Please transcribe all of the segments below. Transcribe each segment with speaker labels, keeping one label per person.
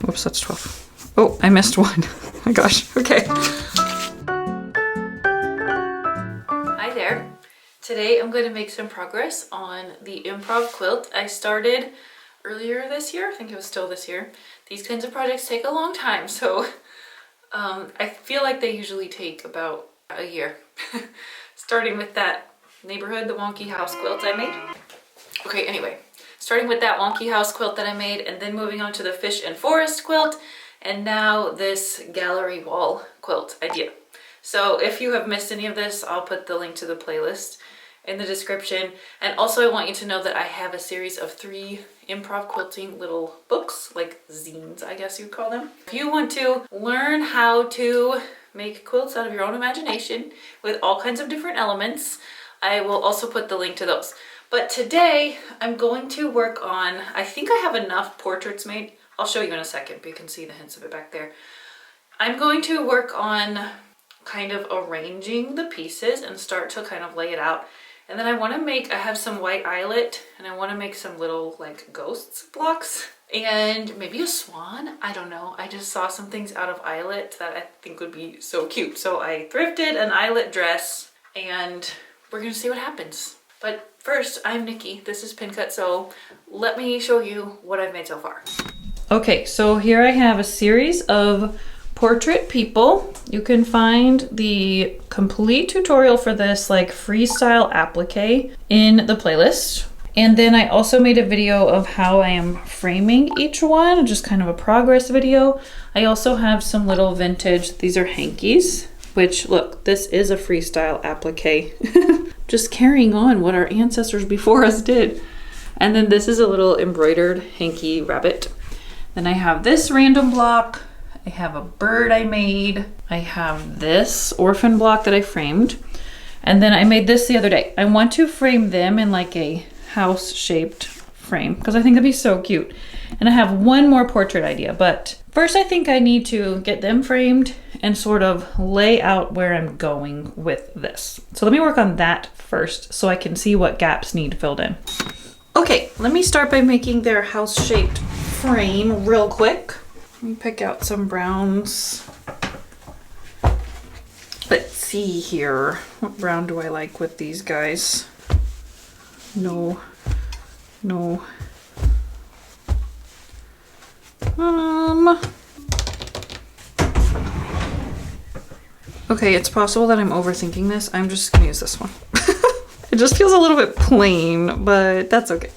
Speaker 1: Whoops, that's 12. Oh, I missed one. Oh my gosh, okay. Hi there. Today I'm going to make some progress on the improv quilt I started earlier this year. I think it was still this year. These kinds of projects take a long time, so I feel like they usually take about a year. Starting with that neighborhood, the wonky house quilt I made. Okay, anyway, starting with that wonky house quilt that I made, and then moving on to the fish and forest quilt, and now this gallery wall quilt idea. So if you have missed any of this, I'll put the link to the playlist in the description. And also I want you to know that I have a series of 3 improv quilting little books, like zines, I guess you'd call them. If you want to learn how to make quilts out of your own imagination with all kinds of different elements, I will also put the link to those. But today I'm going to work on, I think I have enough portraits made. I'll show you in a second, but you can see the hints of it back there. I'm going to work on kind of arranging the pieces and start to kind of lay it out. And then I have some white eyelet, and I want to make some little like ghosts blocks and maybe a swan. I don't know. I just saw some things out of eyelet that I think would be so cute. So I thrifted an eyelet dress and we're going to see what happens. But first, I'm Nikki. This is Pin Cut. So let me show you what I've made so far. Okay, so here I have a series of portrait people. You can find the complete tutorial for this like freestyle applique in the playlist. And then I also made a video of how I am framing each one, just kind of a progress video. I also have some little vintage, these are hankies, which look, this is a freestyle applique. Just carrying on what our ancestors before us did. And then this is a little embroidered hanky rabbit. Then I have this random block. I have a bird I made. I have this orphan block that I framed. And then I made this the other day. I want to frame them in like a house-shaped frame because I think that'd be so cute. And I have one more portrait idea, but first I think I need to get them framed and sort of lay out where I'm going with this. So let me work on that first so I can see what gaps need filled in. Okay, let me start by making their house-shaped frame real quick. Let me pick out some browns. Let's see here. What brown do I like with these guys? No. Okay, it's possible that I'm overthinking this. I'm just gonna use this one. It just feels a little bit plain, but that's okay.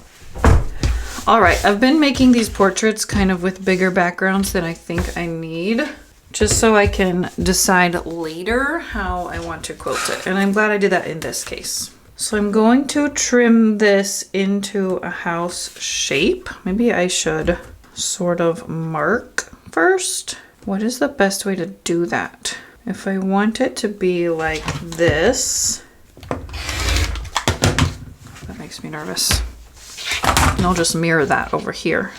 Speaker 1: All right, I've been making these portraits kind of with bigger backgrounds than I think I need, just so I can decide later how I want to quilt it. And I'm glad I did that in this case. So I'm going to trim this into a house shape. Maybe I should sort of mark first. What is the best way to do that? If I want it to be like this, that makes me nervous. And I'll just mirror that over here.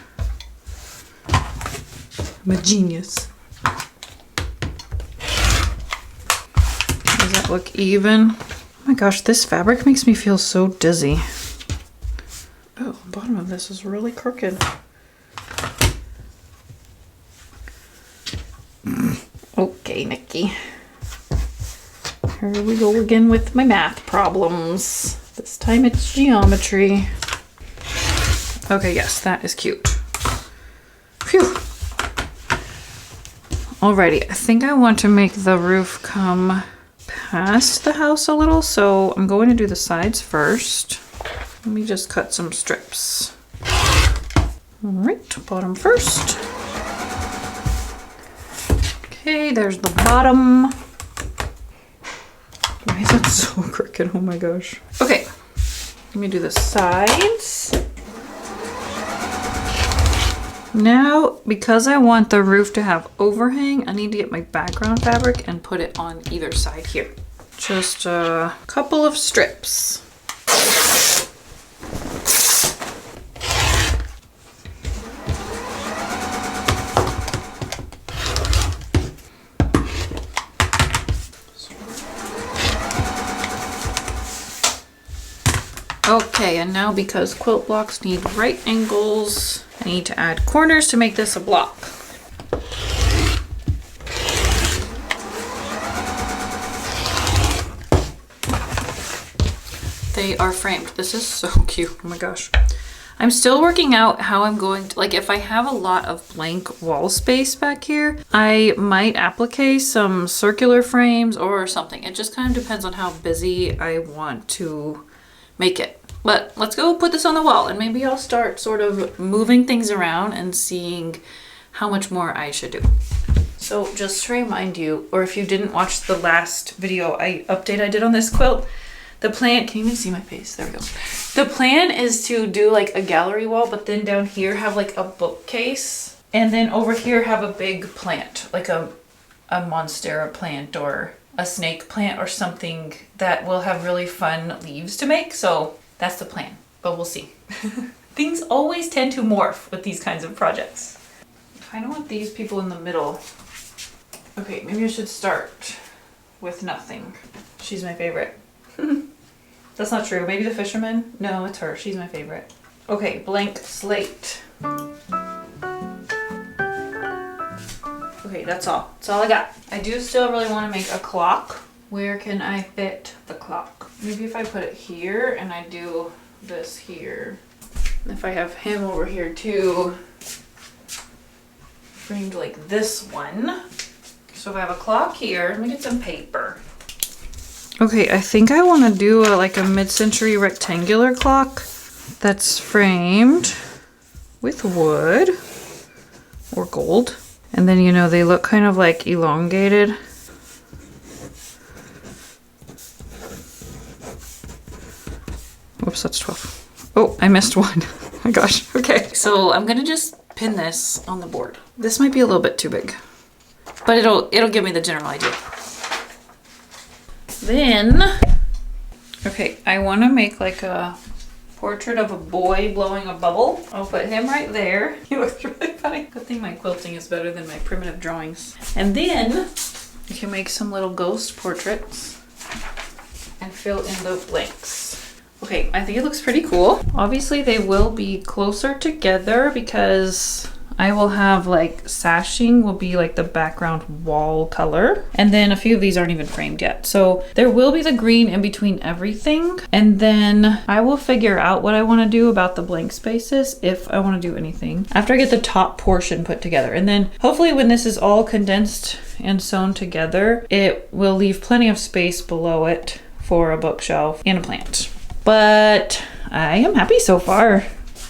Speaker 1: I'm a genius. Does that look even? Oh my gosh, this fabric makes me feel so dizzy. Oh, the bottom of this is really crooked. Okay, Nikki. Here we go again with my math problems. This time it's geometry. Okay, yes, that is cute. Phew. Alrighty, I think I want to make the roof come past the house a little, so I'm going to do the sides first. Let me just cut some strips. Alright, bottom first. Okay, there's the bottom. Why is that so crooked? Oh my gosh. Okay, let me do the sides. Now, because I want the roof to have overhang, I need to get my background fabric and put it on either side here. Just a couple of strips. Okay, and now because quilt blocks need right angles, I need to add corners to make this a block. They are framed. This is so cute. Oh my gosh. I'm still working out how I'm going to, like, if I have a lot of blank wall space back here, I might applique some circular frames or something. It just kind of depends on how busy I want to make it. But let's go put this on the wall, and maybe I'll start sort of moving things around and seeing how much more I should do. So just to remind you, or if you didn't watch the last video update I did on this quilt, the plan, can you even see my face? There we go. The plan is to do like a gallery wall, but then down here have like a bookcase, and then over here have a big plant, like a monstera plant or a snake plant or something that will have really fun leaves to make. So that's the plan, but we'll see. Things always tend to morph with these kinds of projects. I don't want these people in the middle. Okay, maybe I should start with nothing. She's my favorite. That's not true. Maybe the fisherman? No, it's her. She's my favorite. Okay, blank slate. Okay, that's all. That's all I got. I do still really want to make a clock. Where can I fit the clock? Maybe if I put it here and I do this here. And if I have him over here too, framed like this one. So if I have a clock here, let me get some paper. Okay, I think I want to do like a mid-century rectangular clock that's framed with wood or gold. And then, you know, they look kind of like elongated. Whoops, that's 12. Oh, I missed one. Oh my gosh. Okay, so I'm gonna just pin this on the board. This might be a little bit too big, but it'll give me the general idea. Then, okay, I want to make like a portrait of a boy blowing a bubble. I'll put him right there. He looks really funny. Good thing my quilting is better than my primitive drawings. And then you can make some little ghost portraits and fill in the blanks. Okay, I think it looks pretty cool. Obviously they will be closer together because I will have like sashing will be like the background wall color. And then a few of these aren't even framed yet. So there will be the green in between everything. And then I will figure out what I want to do about the blank spaces if I want to do anything after I get the top portion put together. And then hopefully when this is all condensed and sewn together, it will leave plenty of space below it for a bookshelf and a plant. But I am happy so far.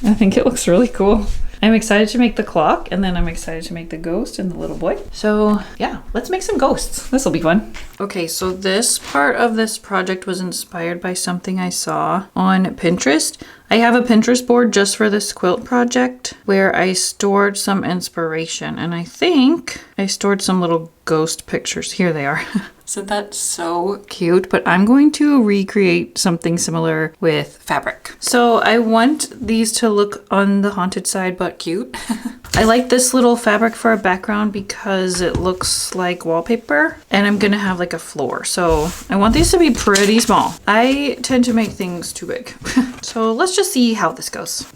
Speaker 1: I think it looks really cool. I'm excited to make the clock, and then I'm excited to make the ghost and the little boy. So yeah, let's make some ghosts. This will be fun. Okay, so this part of this project was inspired by something I saw on Pinterest. I have a Pinterest board just for this quilt project where I stored some inspiration, and I think I stored some little ghost pictures. Here they are. So that's so cute, but I'm going to recreate something similar with fabric. So I want these to look on the haunted side, but cute. I like this little fabric for a background because it looks like wallpaper, and I'm gonna have like a floor. So I want these to be pretty small. I tend to make things too big. So let's just see how this goes.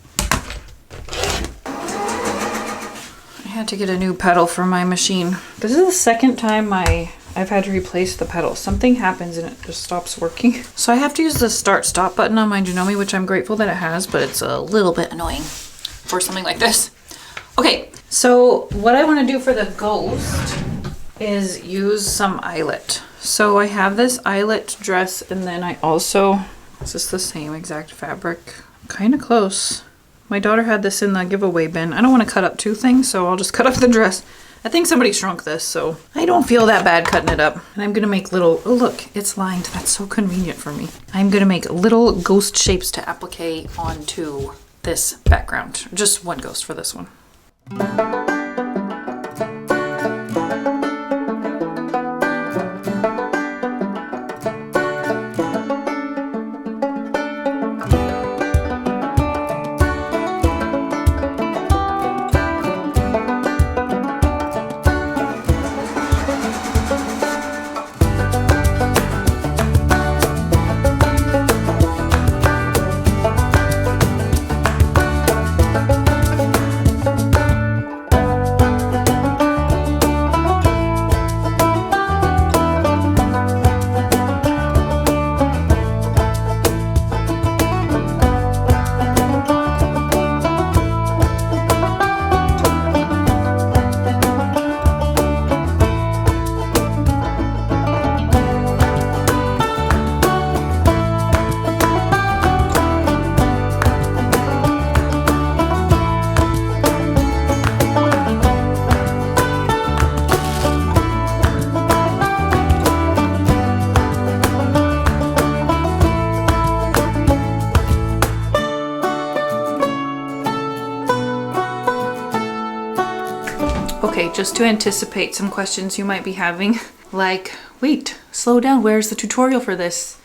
Speaker 1: I had to get a new pedal for my machine. This is the second time I've had to replace the pedal. Something happens and it just stops working. So I have to use the start stop button on my Janome, which I'm grateful that it has, but it's a little bit annoying for something like this. Okay, so what I want to do for the ghost is use some eyelet. So I have this eyelet dress, and then I also, is this the same exact fabric? Kind of close. My daughter had this in the giveaway bin. I don't want to cut up two things, so I'll just cut up the dress. I think somebody shrunk this, so I don't feel that bad cutting it up. And I'm gonna make little, oh look, it's lined. That's so convenient for me. I'm gonna make little ghost shapes to applique onto this background. Just one ghost for this one. Okay, just to anticipate some questions you might be having, like, wait, slow down, where's the tutorial for this?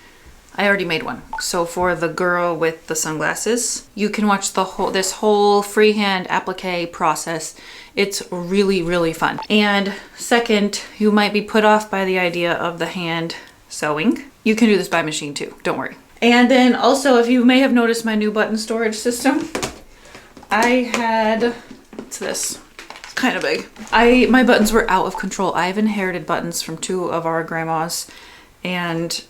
Speaker 1: I already made one. So for the girl with the sunglasses, you can watch this whole freehand applique process. It's really, really fun. And second, you might be put off by the idea of the hand sewing. You can do this by machine too, don't worry. And then also, if you may have noticed my new button storage system, I had, what's this? It's kind of big. My buttons were out of control. I've inherited buttons from 2 of our grandmas, and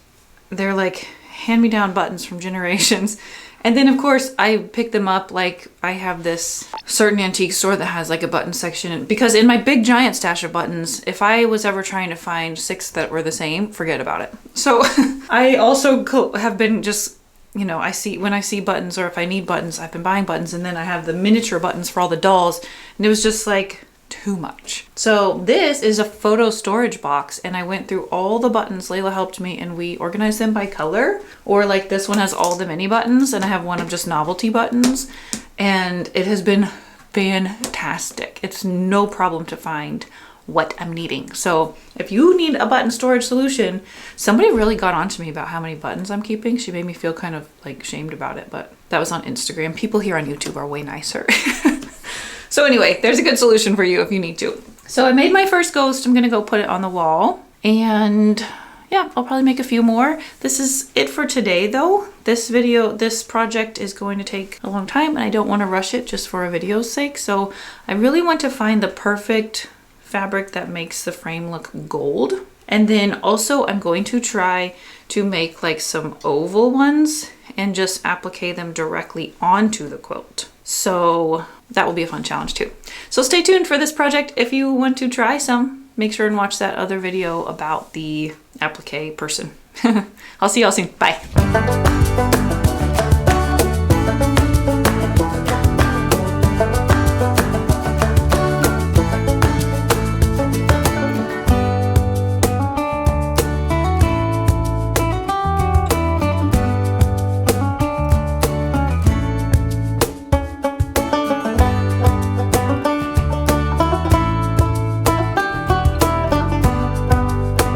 Speaker 1: they're like hand-me-down buttons from generations. And then of course I picked them up, like I have this certain antique store that has like a button section, because in my big giant stash of buttons, if I was ever trying to find 6 that were the same, forget about it. So I also have been just, you know, when I see buttons, or if I need buttons, I've been buying buttons, and then I have the miniature buttons for all the dolls, and it was just like too much. So this is a photo storage box, and I went through all the buttons. Layla helped me, and we organized them by color, or like this one has all the mini buttons, and I have one of just novelty buttons, and it has been fantastic. It's no problem to find what I'm needing. So if you need a button storage solution, somebody really got on to me about how many buttons I'm keeping. She made me feel kind of like shamed about it, but that was on Instagram. People here on YouTube are way nicer. So anyway, there's a good solution for you if you need to. So I made my first ghost. I'm gonna go put it on the wall, and yeah, I'll probably make a few more. This is it for today though. This project is going to take a long time, and I don't want to rush it just for a video's sake. So I really want to find the perfect fabric that makes the frame look gold. And then also I'm going to try to make like some oval ones and just applique them directly onto the quilt. So that will be a fun challenge too. So stay tuned for this project if you want to try some. Make sure and watch that other video about the applique person. I'll see y'all soon. Bye.